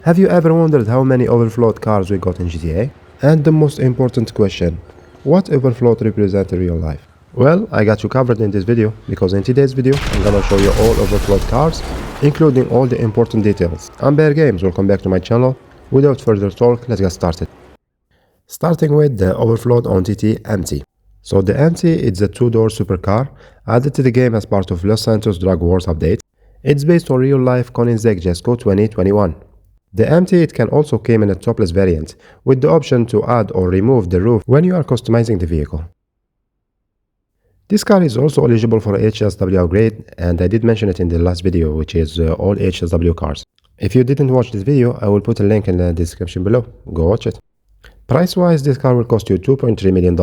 Have you ever wondered how many Overflod cars we got in GTA? And the most important question, what Overflod represents in real life? Well, I got you covered in this video, because in today's video, I'm gonna show you all Overflod cars, including all the important details. I'm beargames, welcome back to my channel. Without further talk, let's get started. Starting with the Overflod Entity MT. So the MT is a two-door supercar added to the game as part of Los Santos Drug Wars update. It's based on real-life Koenigsegg 2021. The MT it can also come in a topless variant, with the option to add or remove the roof when you are customizing the vehicle. This car is also eligible for HSW upgrade, and I did mention it in the last video, which is all HSW cars. If you didn't watch this video, I will put a link in the description below. Go watch it. Price-wise, this car will cost you $2.3 million,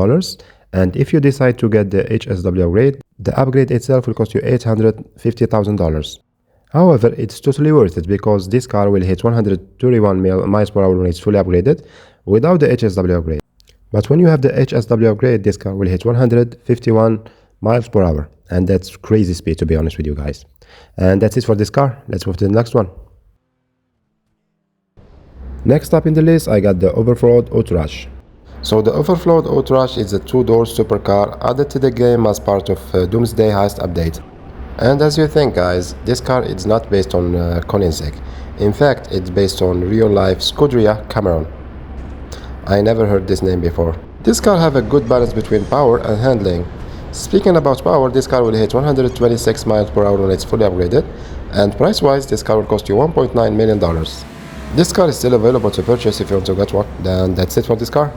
and if you decide to get the HSW upgrade, the upgrade itself will cost you $850,000. However, it's totally worth it because this car will hit 131 miles per hour when it's fully upgraded without the HSW upgrade. But when you have the HSW upgrade, this car will hit 151 miles per hour, and that's crazy speed, to be honest with you guys. And that's it for this car. Let's move to the next one. Next up in the list, I got the Overflod Autarch. So the Overflod Autarch is a two-door supercar added to the game as part of Doomsday Heist update. And as you think, guys, this car is not based on Koenigsegg. In fact, it's based on real-life Scuderia Cameron. I never heard this name before. This car have a good balance between power and handling. Speaking about power, this car will hit 126 miles per hour when it's fully upgraded, and price-wise, this car will cost you $1.9 million. This car is still available to purchase if you want to get one. Then that's it for this car.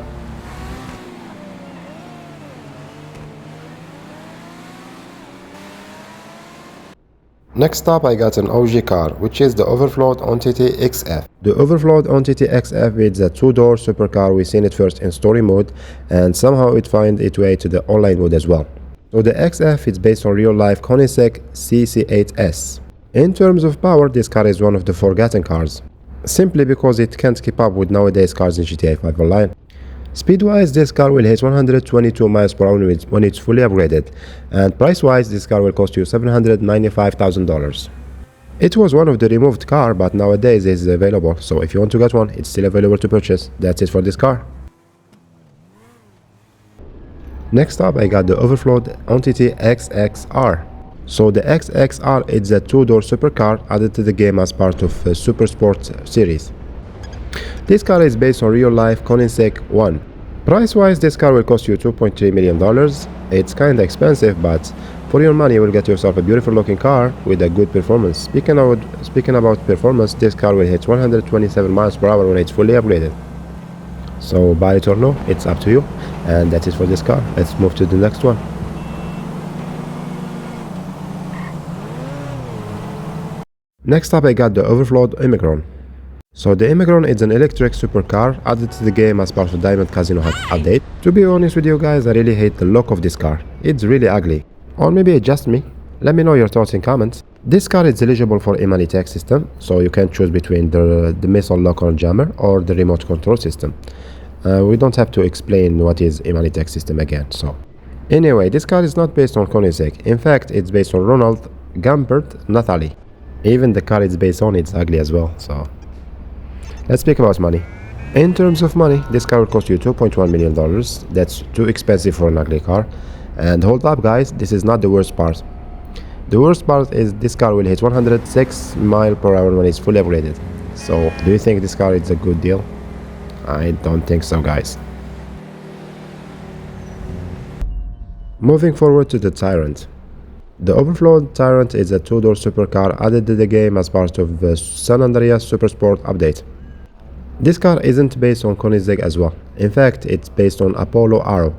Next up, I got an OG car, which is the Overflod Entity XF. The Overflod Entity XF is a two-door supercar. We seen it first in story mode, and somehow it find its way to the online mode as well. So the XF is based on real-life Koenigsegg CC8S. In terms of power, this car is one of the forgotten cars, simply because it can't keep up with nowadays cars in GTA 5 Online. Speed-wise, this car will hit 122 miles per hour when it's fully upgraded, and price-wise, this car will cost you $795,000. It was one of the removed car, but nowadays it is available, so if you want to get one, it's still available to purchase. That's it for this car. Next up, I got the Overflod Entity XXR. So the XXR is a two-door supercar added to the game as part of the Super Sport series. This car is based on real-life Koenigsegg 1. Price-wise, this car will cost you $2.3 million. It's kinda expensive, but for your money, you will get yourself a beautiful-looking car with a good performance. Speaking about performance, this car will hit 127 miles per hour when it's fully upgraded. So buy it or no, it's up to you. And that's it for this car. Let's move to the next one. Next up, I got the Overflod Imorgon. So the Imorgon is an electric supercar added to the game as part of Diamond Casino update. To be honest with you guys, I really hate the look of this car. It's really ugly. Or maybe it's just me. Let me know your thoughts in comments. This car is eligible for Imani-Tech system, so you can choose between the missile lock-on jammer or the remote control system. We don't have to explain what is Imani-Tech system again. So anyway, this car is not based on Koenigsegg. In fact, it's based on Ronald Gumpert Nathalie. Even the car it's based on, it's ugly as well. So let's speak about money. In terms of money, this car will cost you $2.1 million. That's too expensive for an ugly car. And hold up, guys, this is not the worst part. The worst part is this car will hit 106 miles per hour when it's fully upgraded. So do you think this car is a good deal? I don't think so, guys. Moving forward to the Tyrant. The Overflod Tyrant is a two-door supercar added to the game as part of the San Andreas Supersport update. This car isn't based on Koenigsegg as well. In fact, it's based on Apollo Arrow.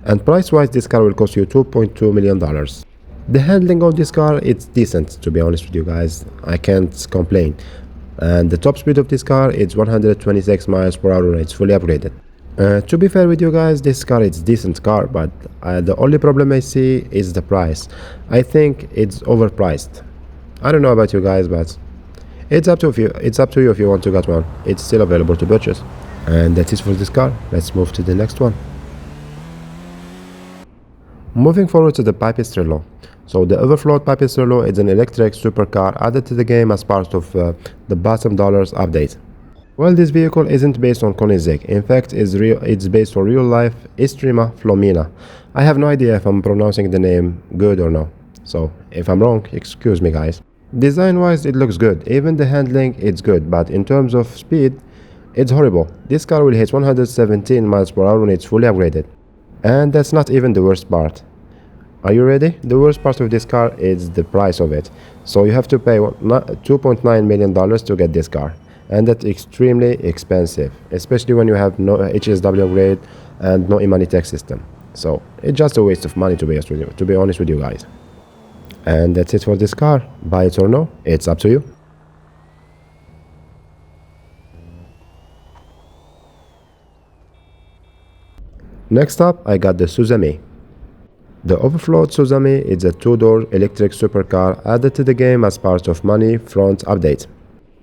And price-wise, this car will cost you $2.2 million. The handling of this car, it's decent, to be honest with you guys. I can't complain. And the top speed of this car is 126 miles per hour when it's fully upgraded. To be fair with you guys, this car is decent car, but the only problem I see is the price. I think it's overpriced. I don't know about you guys, but it's up to you if you want to get one. It's still available to purchase. And that's it for this car. Let's move to the next one. Moving forward to the Pipistrello. So the Overflod Pipistrello is an electric supercar added to the game as part of the Bottom Dollars update. Well, this vehicle isn't based on Koenigsegg. In fact, it's based on real-life Istrima Flomina. I have no idea if I'm pronouncing the name good or no. So, if I'm wrong, excuse me guys. Design-wise, it looks good. Even the handling, it's good. But in terms of speed, it's horrible. This car will hit 117 miles per hour when it's fully upgraded. And that's not even the worst part. Are you ready? The worst part of this car is the price of it. So you have to pay $2.9 million to get this car. And that's extremely expensive, especially when you have no HSW upgrade and no Imani tech system. So it's just a waste of money, to be honest with you guys. And that's it for this car. Buy it or no, it's up to you. Next up, I got the Suzame. The Overflod Suzame is a two-door electric supercar added to the game as part of Money Front update.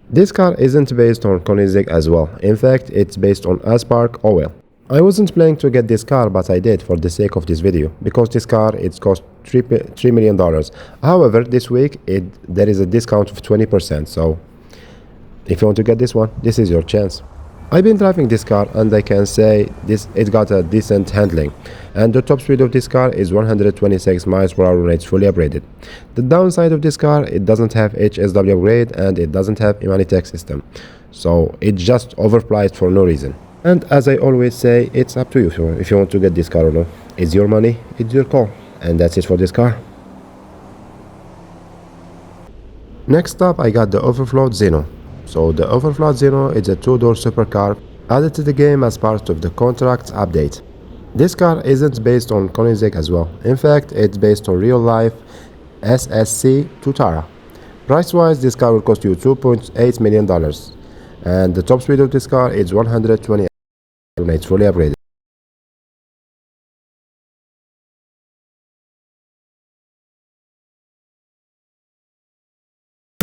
This car isn't based on Koenigsegg as well. In fact, it's based on Aspark Oil. I wasn't planning to get this car, but I did for the sake of this video, because this car it's cost $3 million. However, this week there is a discount of 20%, so if you want to get this one, this is your chance. I've been driving this car and I can say it got a decent handling, and the top speed of this car is 126 miles per hour when it's fully upgraded. The downside of this car, it doesn't have HSW upgrade and it doesn't have Imani tech system, so it's just overpriced for no reason. And as I always say, it's up to you if you want to get this car or not. It's your money, it's your call, and that's it for this car. Next up, I got the Overflod Zeno. So the Overflod Zeno is a two-door supercar added to the game as part of the contract update. This car isn't based on Koenigsegg as well. In fact, it's based on real-life SSC Tutara. Price-wise, this car will cost you $2.8 million. And the top speed of this car is 120 when it's fully upgraded.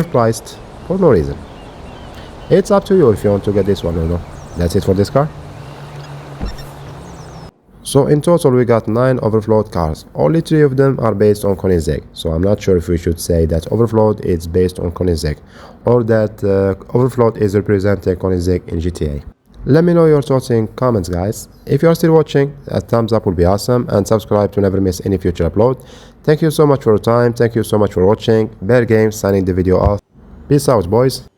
Priced for no reason. It's up to you if you want to get this one or not. That's it for this car. So in total we got 9 Overflod cars. Only 3 of them are based on Koenigsegg. So I'm not sure if we should say that Overflod is based on Koenigsegg or that Overflod is representing Koenigsegg in GTA. Let me know your thoughts in comments guys. If you are still watching, a thumbs up would be awesome, and subscribe to never miss any future upload. Thank you so much for your time. Thank you so much for watching. Beargames signing the video off. Peace out boys.